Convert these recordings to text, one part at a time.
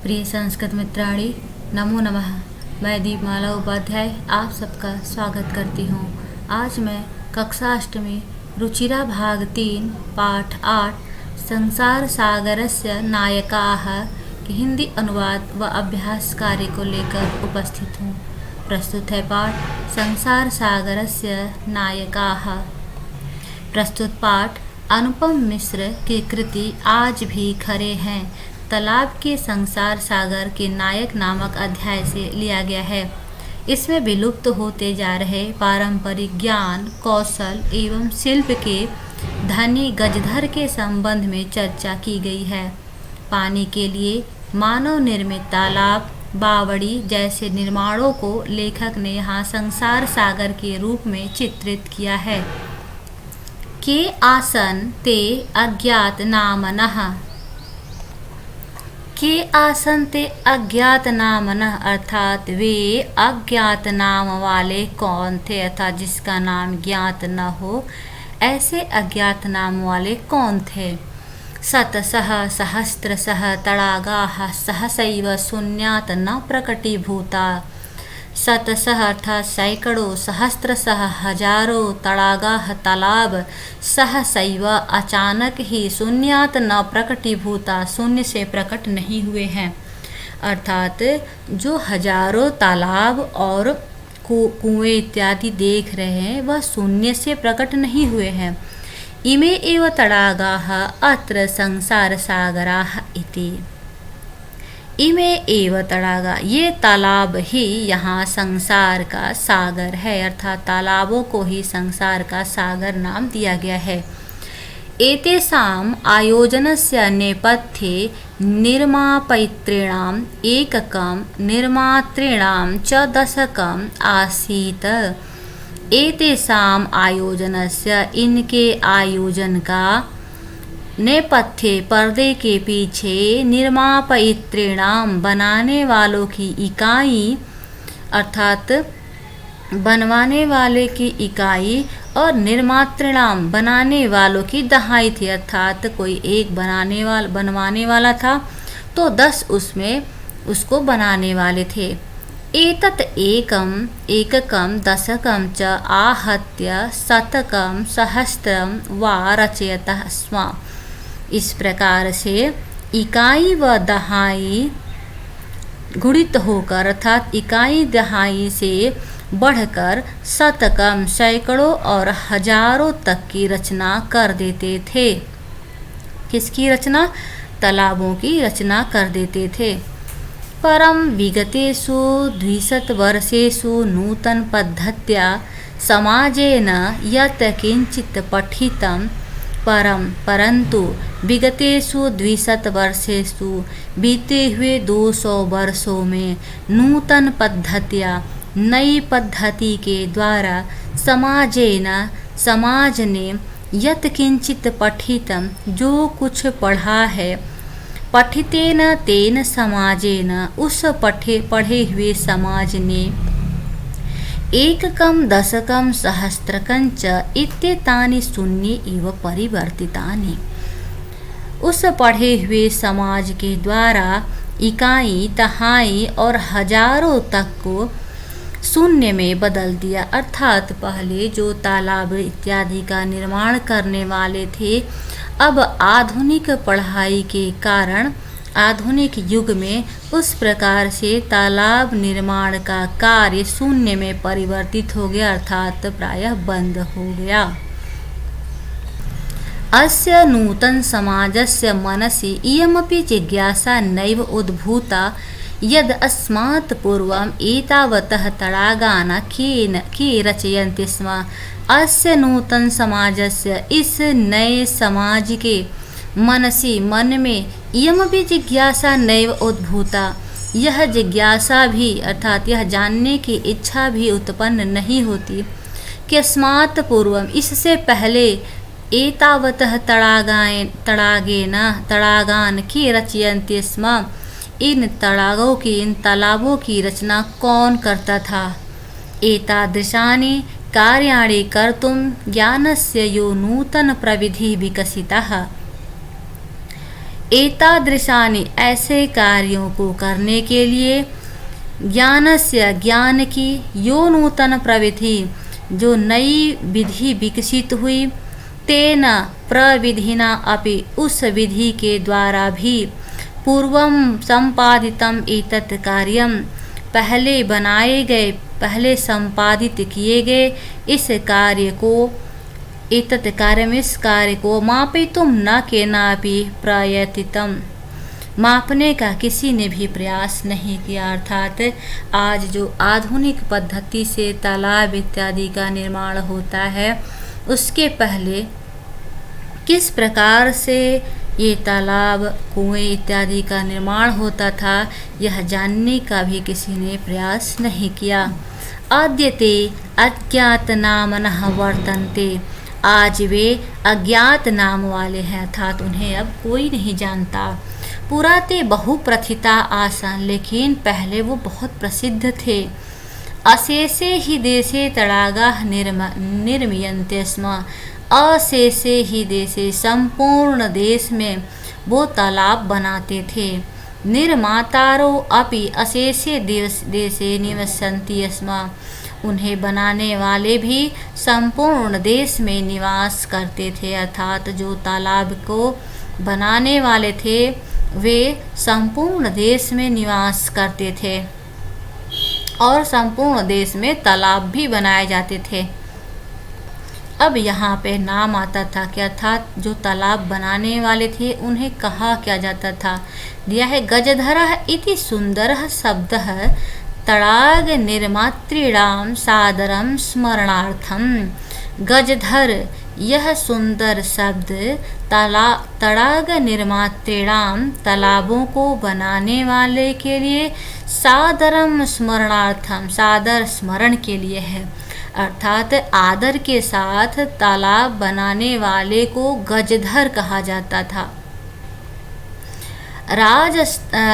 प्रिय संस्कृत मित्राणी, नमो नमः। मैं दीपमाला उपाध्याय आप सबका स्वागत करती हूँ। आज मैं कक्षा अष्टमी रुचिरा भाग 3 पाठ 8 संसार सागरस्य नायकाः के हिंदी अनुवाद व अभ्यास कार्य को लेकर उपस्थित हूँ। प्रस्तुत है पाठ संसार सागरस्य नायकाः। प्रस्तुत पाठ अनुपम मिश्र की कृति आज भी खरे हैं तालाब के संसार सागर के नायक नामक अध्याय से लिया गया है। इसमें विलुप्त होते जा रहे पारंपरिक ज्ञान, कौशल एवं शिल्प के धनी गजधर के संबंध में चर्चा की गई है। पानी के लिए मानव निर्मित तालाब, बावड़ी जैसे निर्माणों को लेखक ने यहाँ संसार सागर के रूप में चित्रित किया है। के आसन ते अज्ञात नामनः। के आसन ते अज्ञात नामनः अर्थात वे अज्ञात नाम वाले कौन थे, अर्थात जिसका नाम ज्ञात न हो ऐसे अज्ञात नाम वाले कौन थे। शतशः सहस्रशः तडागाः सहसैव शून्यात् न प्रकटीभूता। शतशः अर्थात सैकड़ों, सहस्रशः हजारों, तडागाः तालाब, सहसैव अचानक ही, शून्यात न प्रकटीभूता शून्य से प्रकट नहीं हुए हैं। अर्थात जो हजारों तालाब और कुएं इत्यादि देख रहे हैं वह शून्य से प्रकट नहीं हुए हैं। इमे एव तडागाः अत्र संसार सागराः इति। इमे एव तडागा, ये तालाब ही यहाँ संसार का सागर है, अर्थात तालाबों को ही संसार का सागर नाम दिया गया है। एतेषाम् आयोजनस्य नेपथ्ये निर्मापयितॄणाम् एककं निर्मातॄणां च दशकम् आसीत्। एतेषाम् आयोजनस्य, इनके आयोजन का, नेपथ्य पर्दे के पीछे, निर्मापयितॄणाम बनाने वालों की इकाई, अर्थात बनवाने वाले की इकाई, और निर्मातॄणाम बनाने वालों की दहाई थी, अर्थात कोई एक बनवाने वाला था तो 10 उसमें उसको बनाने वाले थे। एतत् एककं दशकं च आहत्य शतकं सहस्त्रं वा रचयतः स्म। इस प्रकार से इकाई व दहाई गुणित होकर, अर्थात इकाई दहाई से बढ़कर शतकम सैकड़ों और हजारों तक की रचना कर देते थे। किसकी रचना? तालाबों की रचना कर देते थे। परम विगतेषु 200 वर्षेषु नूतन पद्धत्या समाजेन यत् किंचित् पठितं, परंतु विगतेषु 200 वर्षेषु बीते हुए 200 वर्षों में नूतन पद्धतिया, नई पद्धति के द्वारा, समाज ने यत् किंचित पठितम, जो कुछ पढ़ा है, पठितेन तेन समाजेन, उस पढ़े हुए समाज ने, एककं दशकं सहस्त्रकं च इत्येतानि शून्ये इव परिवर्तितानि। उस पढ़े हुए समाज के द्वारा इकाई, दहाई और हजारों तक को शून्य में बदल दिया। अर्थात पहले जो तालाब इत्यादि का निर्माण करने वाले थे, अब आधुनिक पढ़ाई के कारण आधुनिक युग में उस प्रकार से तालाब निर्माण का कार्य शून्य में परिवर्तित हो गया, अर्थात प्रायः बंद हो गया। अस्य नूतन समाजस्य मनसि इयमपि जिज्ञासा नैव उद्भूता यद् अस्मात् पूर्वम् एतावतः तडागान् के रचयन्ति स्म। अस्य नूतन समाजस्य, इस नए समाज के, मनसी मन में, इयम भी जिज्ञासा नैव उद्भूता, यह जिज्ञासा भी, अर्थात यह जानने की इच्छा भी उत्पन्न नहीं होती कि अस्मात् पूर्वम, इससे पहले, एतावतः तडागान की रचयन्ति स्म, इन तडागों की, इन तालाबों की रचना कौन करता था। एतादृशानि कार्याणि कर्तुं ज्ञानस्य यो नूतन प्रविधि विकसितः। एतादृशानि ऐसे कार्यों को करने के लिए ज्ञानस्य ज्ञान की यो नूतन प्रविधि जो नई विधि विकसित हुई तेन प्रविधिना अपि उस विधि के द्वारा भी पूर्वं संपादितम एतत् कार्यम पहले बनाए गए पहले संपादित किए गए इस कार्य को एतत् कार्यम इस कार्य को मापितुम न केनापि प्रयतितम मापने का किसी ने भी प्रयास नहीं किया। अर्थात आज जो आधुनिक पद्धति से तालाब इत्यादि का निर्माण होता है उसके पहले किस प्रकार से ये तालाब कुएं इत्यादि का निर्माण होता था यह जानने का भी किसी ने प्रयास नहीं किया। अद्यते अज्ञात नामनः वर्तन्ते आज वे अज्ञात नाम वाले हैं अर्थात उन्हें अब कोई नहीं जानता। पुरा ते बहु प्रथिता आसन लेकिन पहले वो बहुत प्रसिद्ध थे। अशेषे ही देशे तड़ागाः निर्मीयन्ते स्म अशेषे ही देशे संपूर्ण देश में वो तालाब बनाते थे। निर्मातारो अपि अशेषे देशे निवसन्ति स्म उन्हें बनाने वाले भी संपूर्ण देश में निवास करते थे। अर्थात जो तालाब को बनाने वाले थे वे संपूर्ण देश में निवास करते थे और संपूर्ण देश में तालाब भी बनाए जाते थे। अब यहाँ पे नाम आता था कि अर्थात जो तालाब बनाने वाले थे उन्हें कहा क्या जाता था। दिया है गजधरः इति सुंदरः शब्दः तड़ाग निर्मातॄणां सादरं स्मरणार्थम। गजधर यह सुंदर शब्द तड़ाग निर्मातॄणां तालाबों को बनाने वाले के लिए सादरम स्मरणार्थम सादर स्मरण के लिए है। अर्थात आदर के साथ तालाब बनाने वाले को गजधर कहा जाता था।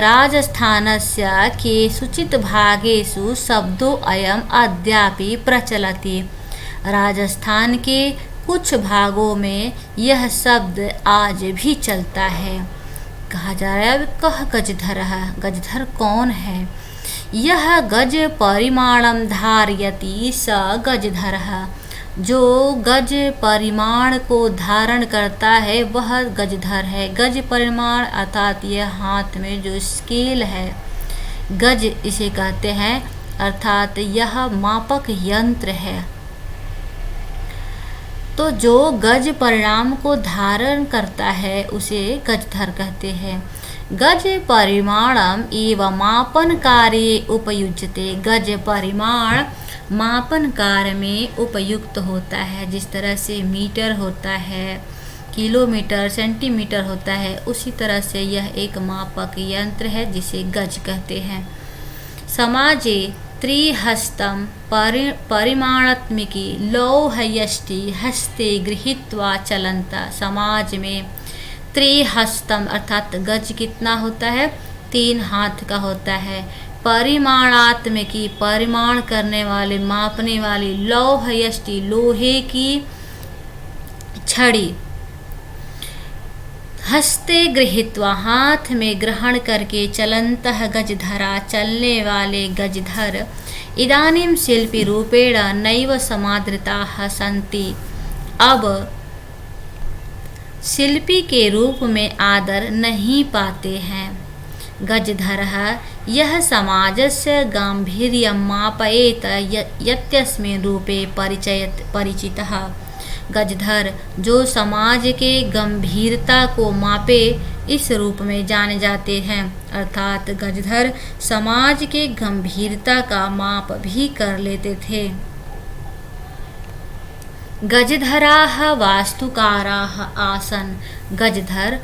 राजस्थानस्य केषुचित् भागेषु शब्दो अयम् अद्यापि प्रचलति। राजस्थान के कुछ भागों में यह शब्द आज भी चलता है। कहा जा रहा है कह गजधर है। गजधर कौन है? यह गज परिमाणम धारयति स गजधर है। जो गज परिमाण को धारण करता है वह गजधर है। गज परिमाण अर्थात यह हाथ में जो स्केल है गज इसे कहते हैं अर्थात यह मापक यंत्र है। तो जो गज परिणाम को धारण करता है उसे गजधर कहते हैं। गज परिमाणम एवं मापन कार्ये उपयुज्यते। गज परिमाण मापन कार्य में उपयुक्त होता है। जिस तरह से मीटर होता है, किलोमीटर, सेंटीमीटर होता है, उसी तरह से यह एक मापक यंत्र है जिसे गज कहते हैं। समाजे त्रिहस्तं परिमाणात्मिकी लौहयष्टि हस्ते गृहीत्वा चलन्ता। समाज में त्रिहस्तम अर्थात गज कितना होता है? 3 हाथ का होता है। परिमाणात्मिकी परिमाण करने वाले मापने वाली लौहयष्टि लोहे की छड़ी हस्ते गृहीत्वा हाथ में ग्रहण करके चलन्तः गजधरा चलने वाले गजधर इदानीं शिल्पी रूपेण नैव समादृताः सन्ति। अब शिल्पी के रूप में आदर नहीं पाते हैं। गजधरः यह समाजस्य गांभीर्यं मापयेत यस्मिन् रूपे परिचितः। गजधर जो समाज के गंभीरता को मापे इस रूप में जाने जाते हैं। अर्थात गजधर समाज के गंभीरता का माप भी कर लेते थे। गजधराः वास्तुकाराः आसन। गजधर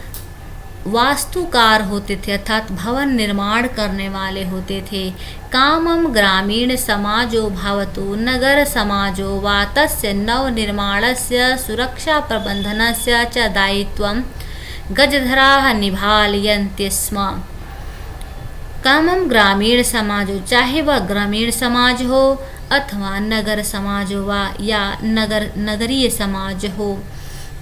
वास्तुकार होते थे अर्थात भवन निर्माण करने वाले होते थे। कामम ग्रामीण समाजो भवतु नगर समाजो वा तस्य नवनिर्माणस्य सुरक्षा प्रबंधनस्य च दायित्वं गजधराः निभालयन्ति स्म। कामम ग्रामीण समाजो चाहे वह ग्रामीण समाज हो अथवा नगर समाज हो वा या नगरीय समाज हो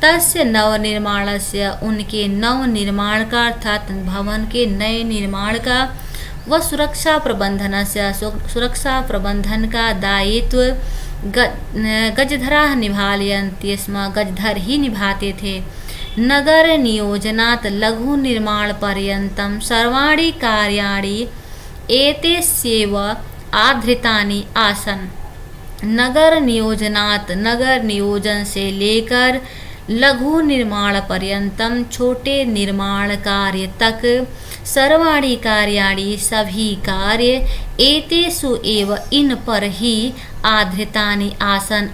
तस्य नवनिर्माणस्य उनके नव निर्माण का अर्थात भवन के नए निर्माण का व सुरक्षा प्रबंधनस्य सुरक्षा प्रबंधन का दायित्व गजधराः निभालयन्ति स्म, गजधर ही निभाते थे। नगर नियोजनात् लघु निर्माण पर्यन्तं सर्वाणि कार्याणि एतेस्यैव आधृतानि आसन्। नगर नियोजनात् नगर नियोजन से लेकर लघु निर्माण पर्यंतम छोटे निर्माण कार्य तक सर्वाणि कार्याणि सभी कार्य एतेषु एव इन पर ही आधृतानि आसन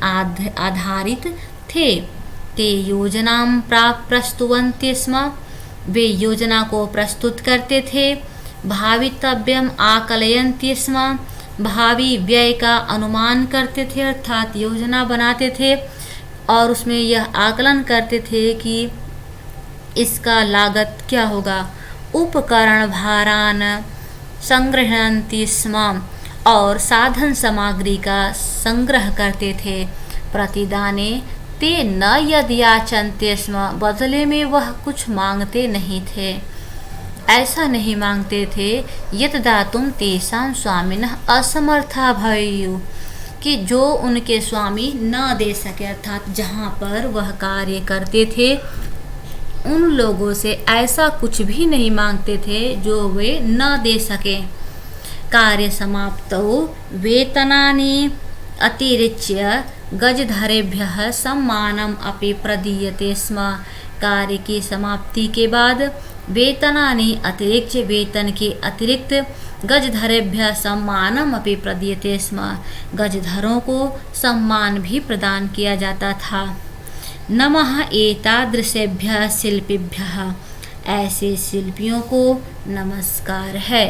आधारित थे। ते योजनां प्रस्तुवन्ति स्म, वे योजना को प्रस्तुत करते थे। भावितव्यम आकलयन्ति स्म, भावी व्यय का अनुमान करते थे अर्थात योजना बनाते थे और उसमें यह आकलन करते थे कि इसका लागत क्या होगा। उपकरण भारान संग्रहन्ति स्म, और साधन सामग्री का संग्रह करते थे। प्रतिदाने ते न यद्याचन्ते स्म, बदले में वह कुछ मांगते नहीं थे, ऐसा नहीं मांगते थे। यत् दातुं तेषां स्वामिनः असमर्था भवेयुः, कि जो उनके स्वामी न दे सके अर्थात जहाँ पर वह कार्य करते थे उन लोगों से ऐसा कुछ भी नहीं मांगते थे जो वे न दे सके। कार्य समाप्तौ वेतनानि अतिरिच्य गजधरेभ्यः सम्मानम् अपि प्रदीयते स्म, कार्य की समाप्ति के बाद वेतनानि अतिरिक्त वेतन के अतिरिक्त गजधरेभ्यः सम्मानम् अपि प्रदीयते स्म, गजधरों को सम्मान भी प्रदान किया जाता था। नमः एतादृशेभ्यः शिल्पिभ्यः, ऐसे शिल्पियों को नमस्कार है।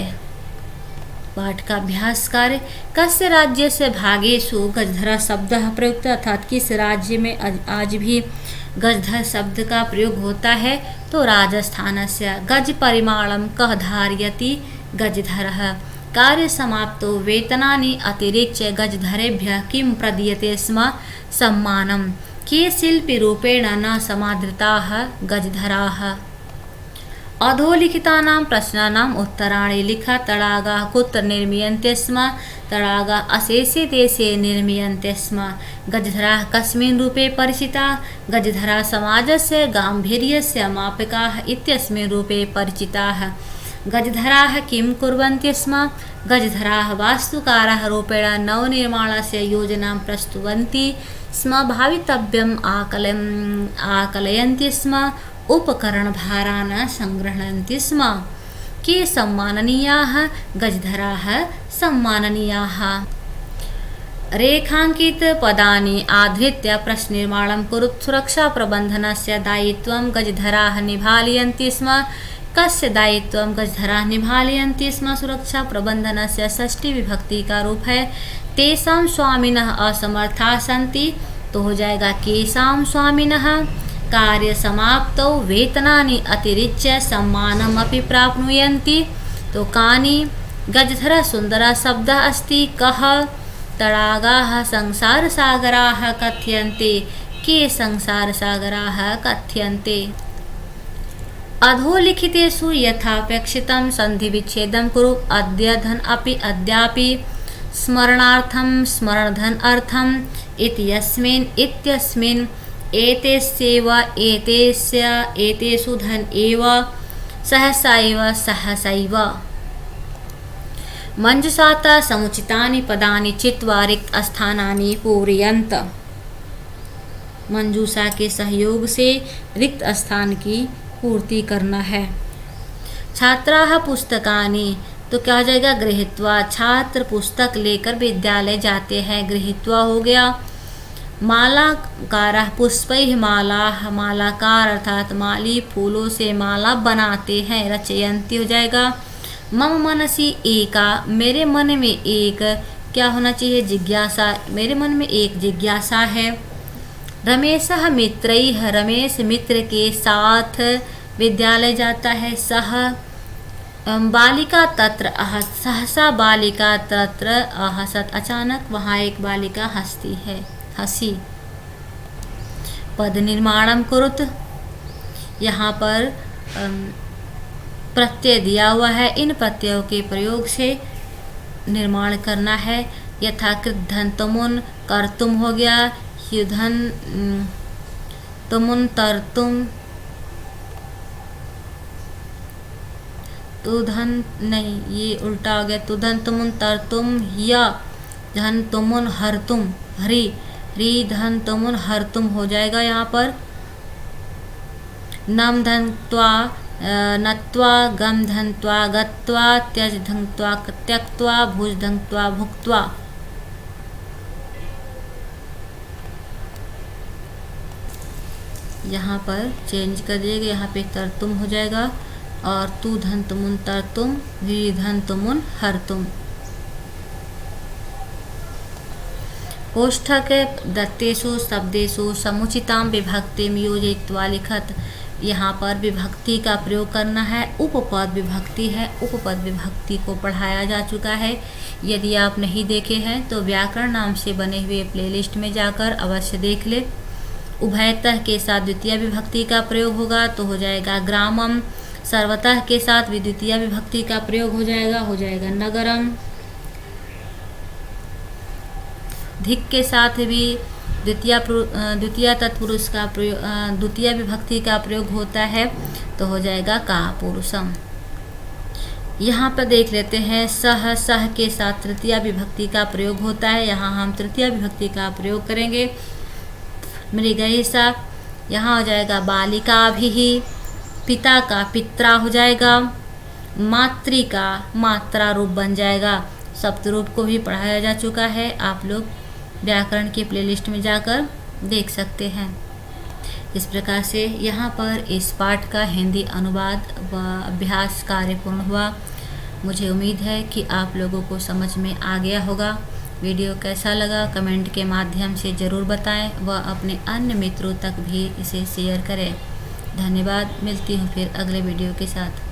पाठ का अभ्यास कार्य। कस्य राज्य से भागेषु गजधरा शब्द प्रयुक्त, अर्थात किस राज्य में आज भी गजधर शब्द का प्रयोग होता है। तो राजस्थान से गज परिमाणम कह धारयति गजधरः, कार्य समाप्तो वेतनानि अतिरिच्य गजधरेभ्यः किं प्रदीयते स्म सम्मानम्, के शिल्पी रूपेण न समादृताः गजधराः। अधोलिखितानां प्रश्नानाम् उत्तराणि लिख। तडागाः कुत्र निर्मीयन्ते स्म, तडागाः अशेषे देशे निर्मीयन्ते स्म। गजधराः कस्मिन् रूपे परिचिताः, गजधराः समाजस्य गाम्भीर्यस्य मापकाः इत्यस्मिन् रूपे परिचिताः। गजधराः किं कुर्वन्ति स्म, गजधराः वास्तुकाराः रूपेण नवनिर्माणस्य योजनां प्रस्तुवन्ति स्म, भावितव्यम् आकलयन्ति स्म, उपकरण भारान् संग्रह्णन्ति स्म। के सम्माननीयाः, गजधराः सम्माननीयाः। रेखांकित पदानि आधृत्य प्रश्ननिर्माणं कुरुत्। सुरक्षा प्रबंधनस्य दायित्वं गजधराः निभालयन्ति स्म। कस्य दायित्वं गजधराः निभालयन्ति स्म। सुरक्षा प्रबंधनस्य षष्ठी विभक्ति का रूप है। तेषां स्वामिनः असमर्थाः सन्ति, तो हो जाएगा केषां स्वामिनः। कार्य समाप्तौ वेतनानि अतिरिच्य सम्मानम् अपि प्राप्नुयन्ति, तो कानि। गजधरः सुन्दरः शब्दः अस्ति। कः। तडागाः संसारसागराः कथ्यन्ते, के संसारसागराः कथ्यन्ते। अधोलिखितेषु यथापेक्षितं सन्धिविच्छेदं कुरु। अद्यधन अपि अद्यापि, स्मरणार्थं स्मरणधन अर्थम्, इत्यस्मिन् इत्यस्मिन्, एतेस्यैव एतेस्य एतेषु धन एव, सहसा एव सहसैव। मंजुषाता समुचितानि पदानि चित्वा रिक्त स्थानानि पूरयन्त। मंजूषा के सहयोग से रिक्त स्थान की पूर्ति करना है। छात्राः पुस्तकानि, तो क्या हो जाएगा गृहीत्वा। छात्र पुस्तक लेकर विद्यालय जाते हैं, गृहीत्वा हो गया। मालाकारः पुष्पैः मालाः, मालाकार अर्थात माली फूलों से माला बनाते हैं, रचयन्ति हो जाएगा। मम मनसि एका, मेरे मन में एक क्या होना चाहिए जिज्ञासा, मेरे मन में एक जिज्ञासा है। रमेशः मित्रैः, रमेश मित्र के साथ विद्यालय जाता है। सह बालिका तत्र अहस, सहसा बालिका तत्र अहसत, अचानक वहाँ एक बालिका हंसती है, हंसी। पद निर्माणम कुरुत। यहाँ पर प्रत्यय दिया हुआ है, इन प्रत्ययों के प्रयोग से निर्माण करना है। यथाकृत धन तमुन कर्तुम हो गया, युधन तमुन तरतुम, तुधन नहीं, ये उल्टा हो गया, तुधन तुमुन तरतुम, या धन तुमुन हरतुम, हरी री धन तुमुन हरतुम हो जाएगा। यहाँ पर नम धनत्वा नत्वा, गम धनत्वा गत्वा, त्यज धनत्वा त्यक्त्वा, भुज धनत्वा भुक्त्वा। यहाँ पर चेंज कर दिएगा, यहाँ पे तरतुम हो जाएगा और तू धन तुमुन तरतुम, वी धन तुमुन हरतुम। कोष्ठक दत्तेषु शब्देषु समुचितां विभक्तिं योजयित्वा लिखत। यहाँ पर विभक्ति का प्रयोग करना है, उपपद विभक्ति है, उपपद विभक्ति को पढ़ाया जा चुका है। यदि आप नहीं देखे हैं तो व्याकरण नाम से बने हुए प्लेलिस्ट में जाकर अवश्य देख ले। उभयतः के साथ द्वितीय विभक्ति का प्रयोग होगा तो हो जाएगा ग्रामम, सर्वतः के साथ द्वितीय विभक्ति का प्रयोग हो जाएगा नगरम। धिक के साथ भी द्वितीय तत्पुरुष का प्रयोग, द्वितीय विभक्ति का प्रयोग होता है तो हो जाएगा कापुरुषम। यहाँ पर देख लेते हैं सह के साथ तृतीय विभक्ति का प्रयोग होता है, यहाँ हम तृतीय विभक्ति का प्रयोग करेंगे। मृगैसा, यहाँ हो जाएगा बालिका भी, पिता का पित्रा हो जाएगा, मातृ का मात्रा रूप बन जाएगा। सप्तरूप को भी पढ़ाया जा चुका है, आप लोग व्याकरण की प्लेलिस्ट में जाकर देख सकते हैं। इस प्रकार से यहाँ पर इस पाठ का हिंदी अनुवाद व अभ्यास कार्य पूर्ण हुआ। मुझे उम्मीद है कि आप लोगों को समझ में आ गया होगा। वीडियो कैसा लगा कमेंट के माध्यम से ज़रूर बताएं व अपने अन्य मित्रों तक भी इसे शेयर करें। धन्यवाद, मिलती हूँ फिर अगले वीडियो के साथ।